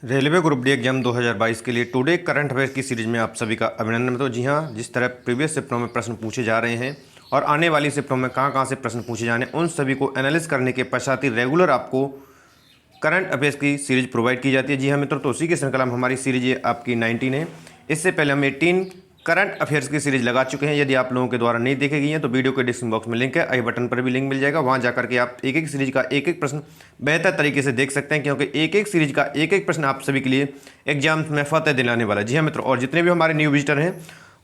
Railway group D exam 2022 के लिए today current affair की सीरीज में आप सभी का अभिनंदन। तो जी हाँ, जिस तरह प्रीवियस शिफ्टों में प्रश्न पूछे जा रहे हैं और आने वाली शिफ्टों में कहाँ से प्रश्न पूछे जाने, उन सभी को एनालिस करने के पश्चात ही रेगुलर आपको करंट अफेयर्स की सीरीज प्रोवाइड की जाती है। जी हाँ मित्रों, तो उसी के श्रृंखला में हमारी सीरीज ये आपकी 19 है। इससे पहले हम 18 करंट अफेयर्स की सीरीज लगा चुके हैं। यदि आप लोगों के द्वारा नहीं देखे गई हैं तो वीडियो के डिस्क्रिप्शन बॉक्स में लिंक है, आई बटन पर भी लिंक मिल जाएगा। वहाँ जाकर के आप एक एक सीरीज का एक एक प्रश्न बेहतर तरीके से देख सकते हैं, क्योंकि एक एक सीरीज का एक एक प्रश्न आप सभी के लिए एग्जाम में फतेह दिलाने वाला है। जी हाँ मित्रों, और जितने भी हमारे न्यू विजिटर हैं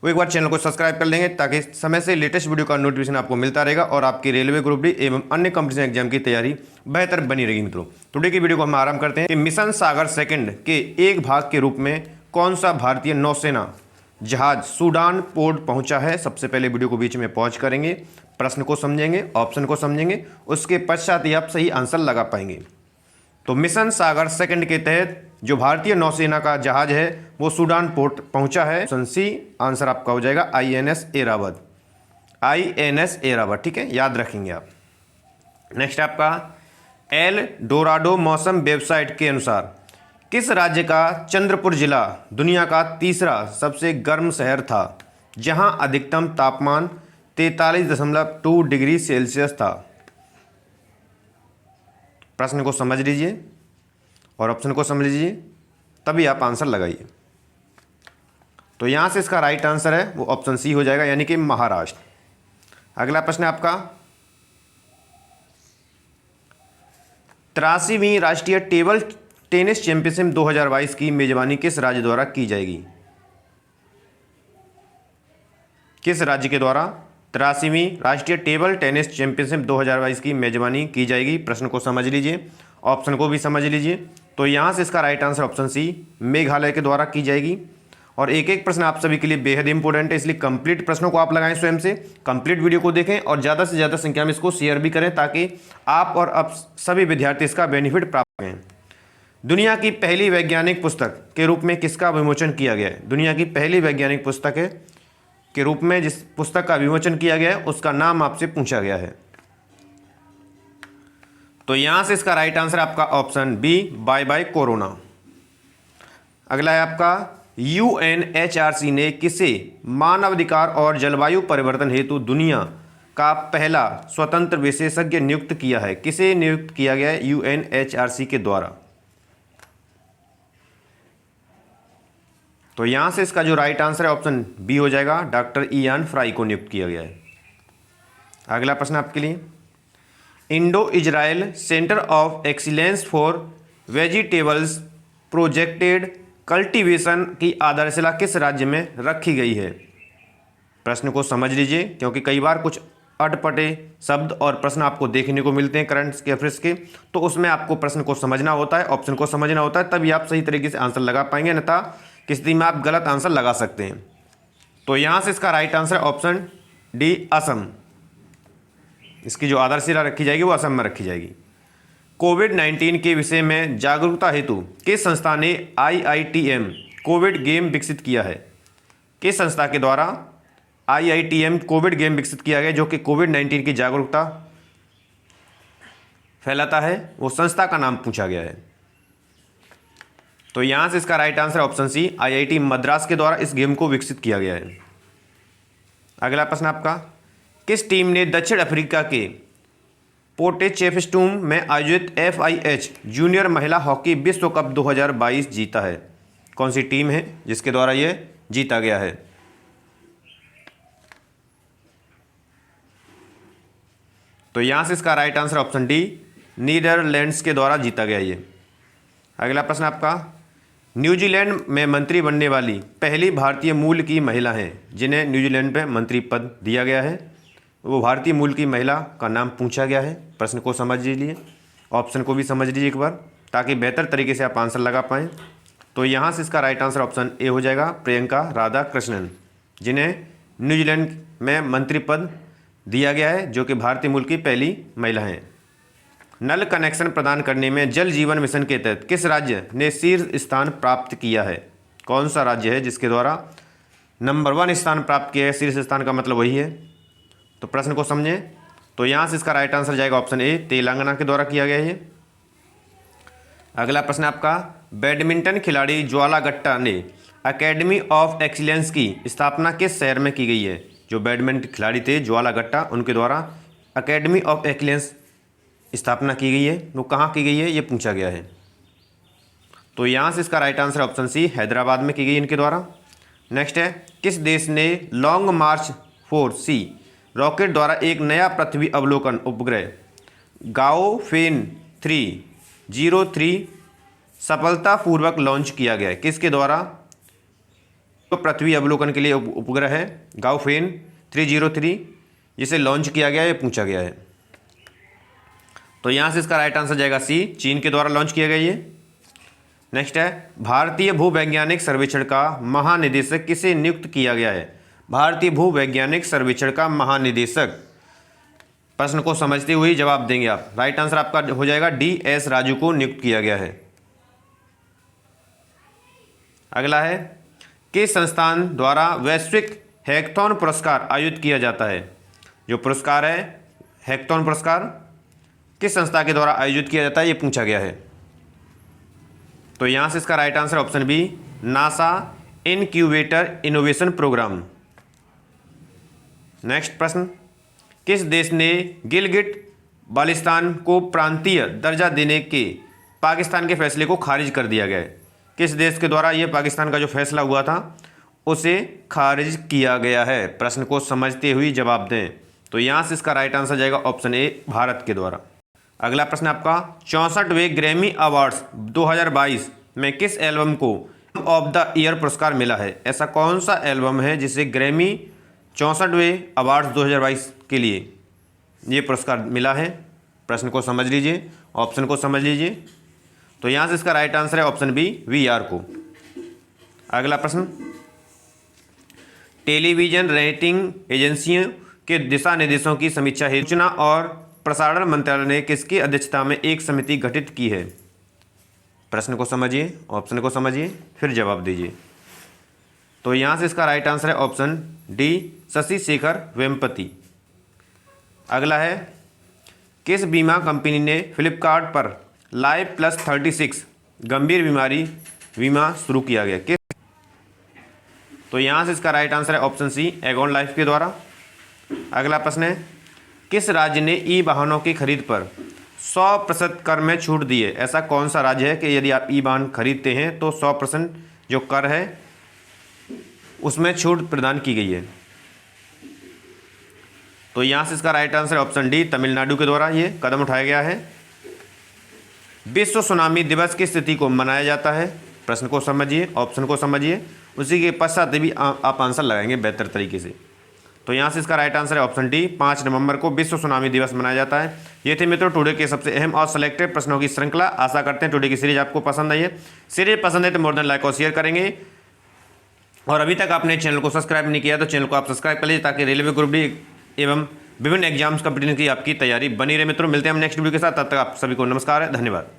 वो एक बार चैनल को सब्सक्राइब कर लेंगे ताकि समय से लेटेस्ट वीडियो का नोटिफिकेशन आपको मिलता रहेगा और आपकी रेलवे ग्रुप डी एवं अन्य कॉम्पिटिशन एग्जाम की तैयारी बेहतर बनी रहेगी। मित्रों, टुडे की वीडियो को हम आरंभ करते हैं कि मिशन सागर सेकंड के एक भाग के रूप में कौन सा भारतीय नौसेना जहाज सूडान पोर्ट पहुंचा है। सबसे पहले वीडियो को बीच में पॉज करेंगे, प्रश्न को समझेंगे, ऑप्शन को समझेंगे, उसके पश्चात ही आप सही आंसर लगा पाएंगे। तो मिशन सागर सेकंड के तहत जो भारतीय नौसेना का जहाज है वो सूडान पोर्ट पहुंचा है। ऑप्शन सी आंसर आपका हो जाएगा INS ऐरावत। INS ऐरावत, ठीक है, याद रखेंगे आप। नेक्स्ट आपका एल डोराडो मौसम वेबसाइट के अनुसार किस राज्य का चंद्रपुर जिला दुनिया का तीसरा सबसे गर्म शहर था, जहां अधिकतम तापमान 43.2 डिग्री सेल्सियस था। प्रश्न को समझ लीजिए और ऑप्शन को समझ लीजिए, तभी आप आंसर लगाइए। तो यहां से इसका राइट आंसर है वो ऑप्शन सी हो जाएगा, यानी कि महाराष्ट्र। अगला प्रश्न है आपका 83वीं राष्ट्रीय टेबल टेनिस चैंपियनशिप 2022 की मेजबानी किस राज्य द्वारा की जाएगी। किस राज्य के द्वारा 83वीं राष्ट्रीय टेबल टेनिस चैंपियनशिप 2022 की मेजबानी की जाएगी। प्रश्न को समझ लीजिए, ऑप्शन को भी समझ लीजिए। तो यहां से इसका right answer option C Meghalaya के द्वारा की जाएगी। और एक एक प्रश्न आप सभी के लिए बेहद इंपॉर्टेंट है, इसलिए कंप्लीट प्रश्नों को आप लगाएं, स्वयं से कंप्लीट वीडियो को देखें और ज़्यादा से ज़्यादा संख्या में इसको शेयर भी करें ताकि आप और अब सभी विद्यार्थी इसका बेनिफिट प्राप्त करें। दुनिया की पहली वैज्ञानिक पुस्तक के रूप में किसका विमोचन किया गया है। दुनिया की पहली वैज्ञानिक पुस्तक है के रूप में जिस पुस्तक का विमोचन किया गया है उसका नाम आपसे पूछा गया है। तो यहां से इसका राइट आंसर आपका option B bye bye corona. अगला है आपका UNHRC ने किसे मानवाधिकार और जलवायु परिवर्तन हेतु दुनिया का पहला स्वतंत्र विशेषज्ञ नियुक्त किया है। किसे नियुक्त किया गया है UNHRC के द्वारा। तो यहां से इसका जो राइट आंसर है ऑप्शन बी हो जाएगा, डॉक्टर इयान फ्राई को नियुक्त किया गया है। अगला प्रश्न आपके लिए Indo Israel centre of excellence for vegetables projected cultivation की आधारशिला किस राज्य में रखी गई है। प्रश्न को समझ लीजिए, क्योंकि कई बार कुछ अटपटे शब्द और प्रश्न आपको देखने को मिलते हैं करंट अफेयर्स के, तो उसमें आपको प्रश्न को समझना होता है, ऑप्शन को समझना होता है, तभी आप सही तरीके से आंसर लगा पाएंगे, अन्यथा किस स्थिति में आप गलत आंसर लगा सकते हैं। तो यहां से इसका right answer option D Assam. इसकी जो आधारशिला रखी जाएगी वो असम में रखी जाएगी। कोविड-19 के विषय में जागरूकता हेतु किस संस्था ने IITM कोविड गेम विकसित किया है। किस संस्था के द्वारा IITM कोविड गेम विकसित किया गया जो कि कोविड-19 की जागरूकता फैलाता है, वो संस्था का नाम पूछा गया है। तो यहां से इसका right answer option C IIT Madras के द्वारा इस गेम को विकसित किया गया है। अगला प्रश्न आपका किस टीम ने दक्षिण अफ्रीका के पोटेचेफस्टूम में आयोजित FIH जूनियर महिला हॉकी विश्व कप 2022 जीता है। कौन सी टीम है जिसके द्वारा यह जीता गया है। तो यहां से इसका right answer option D Netherlands के द्वारा जीता गया ये। अगला प्रश्न आपका न्यूजीलैंड में मंत्री बनने वाली पहली भारतीय मूल की महिला हैं जिन्हें न्यूजीलैंड में मंत्री पद दिया गया है, वो भारतीय मूल की महिला का नाम पूछा गया है। प्रश्न को समझ लीजिए, ऑप्शन को भी समझ लीजिए एक बार, ताकि बेहतर तरीके से आप आंसर लगा पाएँ। तो यहाँ से इसका राइट आंसर ऑप्शन ए हो जाएगा, प्रियंका राधा कृष्णन, जिन्हें न्यूजीलैंड में मंत्री पद दिया गया है, जो कि भारतीय मूल की पहली महिला हैं। नल कनेक्शन प्रदान करने में जल जीवन मिशन के तहत किस राज्य ने शीर्ष स्थान प्राप्त किया है। कौन सा राज्य है जिसके द्वारा नंबर 1 स्थान प्राप्त किया है। शीर्ष स्थान का मतलब वही है। तो प्रश्न को समझें, तो यहाँ से इसका राइट आंसर जाएगा ऑप्शन ए तेलंगाना के द्वारा किया गया है। अगला प्रश्न आपका बैडमिंटन खिलाड़ी ज्वाला गुट्टा ने एकेडमी ऑफ एक्सीलेंस की स्थापना किस शहर में की गई है? जो बैडमिंटन खिलाड़ी थे ज्वाला गुट्टा, उनके द्वारा एकेडमी ऑफ एक्सीलेंस स्थापना की गई है, वो कहाँ की गई है ये पूछा गया है। तो यहाँ से इसका right answer option C, Hyderabad में की गई इनके द्वारा। नेक्स्ट है, किस देश ने लॉन्ग मार्च 4C रॉकेट द्वारा एक नया पृथ्वी अवलोकन उपग्रह गाओफेन 303 सफलतापूर्वक लॉन्च किया गया है? किसके द्वारा? तो पृथ्वी अवलोकन के लिए उपग्रह है गाओफेन 303, जिसे लॉन्च किया गया है, ये पूछा गया है। तो यहाँ से इसका राइट आंसर जाएगा सी, चीन के द्वारा लॉन्च किया गया ये। नेक्स्ट है, भारतीय भूवैज्ञानिक सर्वेक्षण का महानिदेशक किसे नियुक्त किया गया है? भारतीय भूवैज्ञानिक सर्वेक्षण का महानिदेशक, प्रश्न को समझते हुए जवाब देंगे आप। राइट आंसर आपका हो जाएगा DS राजू को नियुक्त किया गया है। अगला है, किस संस्थान द्वारा वैश्विक हैकाथॉन पुरस्कार आयोजित किया जाता है? जो पुरस्कार है हैकाथॉन पुरस्कार किस संस्था के द्वारा आयोजित किया जाता है, ये पूछा गया है। तो यहाँ से इसका right answer option B, NASA incubator innovation programme. Next प्रश्न, किस देश ने गिलगिट बाल्टिस्तान को प्रांतीय दर्जा देने के पाकिस्तान के फैसले को खारिज कर दिया गया है? किस देश के द्वारा ये पाकिस्तान का जो फैसला हुआ था उसे खारिज किया गया है? प्रश्न को समझते हुए जवाब दें। तो यहाँ से इसका राइट आंसर जाएगा ऑप्शन ए, भारत के द्वारा। अगला प्रश्न आपका, 64वें ग्रैमी अवार्ड्स 2022 में किस एल्बम को ऑफ द ईयर पुरस्कार मिला है? ऐसा कौन सा एल्बम है जिसे ग्रैमी 64वें अवार्ड्स 2022 के लिए ये पुरस्कार मिला है? प्रश्न को समझ लीजिए, ऑप्शन को समझ लीजिए। तो यहाँ से इसका राइट आंसर है ऑप्शन बी, VR को। अगला प्रश्न, टेलीविज़न रेटिंग एजेंसियों के दिशा निर्देशों की समीक्षा हेतु सूचना और प्रसारण मंत्रालय ने किसकी अध्यक्षता में एक समिति गठित की है? प्रश्न को समझिए, ऑप्शन को समझिए, फिर जवाब दीजिए। तो यहाँ से इसका राइट आंसर है ऑप्शन डी, शशि शेखर वेम्पति। अगला है, किस बीमा कंपनी ने फ्लिपकार्ट पर लाइफ +36 गंभीर बीमारी बीमा शुरू किया गया? किस? तो यहाँ से इसका राइट आंसर है ऑप्शन सी, एगॉन लाइफ के द्वारा। अगला प्रश्न है, किस राज्य ने ई वाहनों की खरीद पर 100% कर में छूट दी है? ऐसा कौन सा राज्य है कि यदि आप ई वाहन खरीदते हैं तो 100% जो कर है उसमें छूट प्रदान की गई है? तो यहाँ से इसका right answer option D, Tamil Nadu के द्वारा ये कदम उठाया गया है। विश्व सुनामी दिवस की तिथि को मनाया जाता है? प्रश्न को समझिए, ऑप्शन को समझिए, उसी के पश्चात भी आप आंसर लगाएंगे बेहतर तरीके से। तो यहाँ से इसका राइट आंसर है ऑप्शन डी, 5 नवंबर को विश्व सुनामी दिवस मनाया जाता है। ये थे मित्रों टुडे के सबसे अहम और सिलेक्टेड प्रश्नों की श्रृंखला। आशा करते हैं टुडे की सीरीज आपको पसंद आई है। सीरीज पसंद है तो मोर देन लाइक और शेयर करेंगे, और अभी तक आपने चैनल को सब्सक्राइब नहीं किया तो चैनल को आप सब्सक्राइब कर लीजिए, ताकि रेलवे ग्रुप डी एवं विभिन्न एग्जाम्स कंपटीशन की आपकी तैयारी बनी रहे। मित्रों मिलते हैं हम नेक्स्ट वीडियो के साथ, तब तक आप सभी को नमस्कार है, धन्यवाद।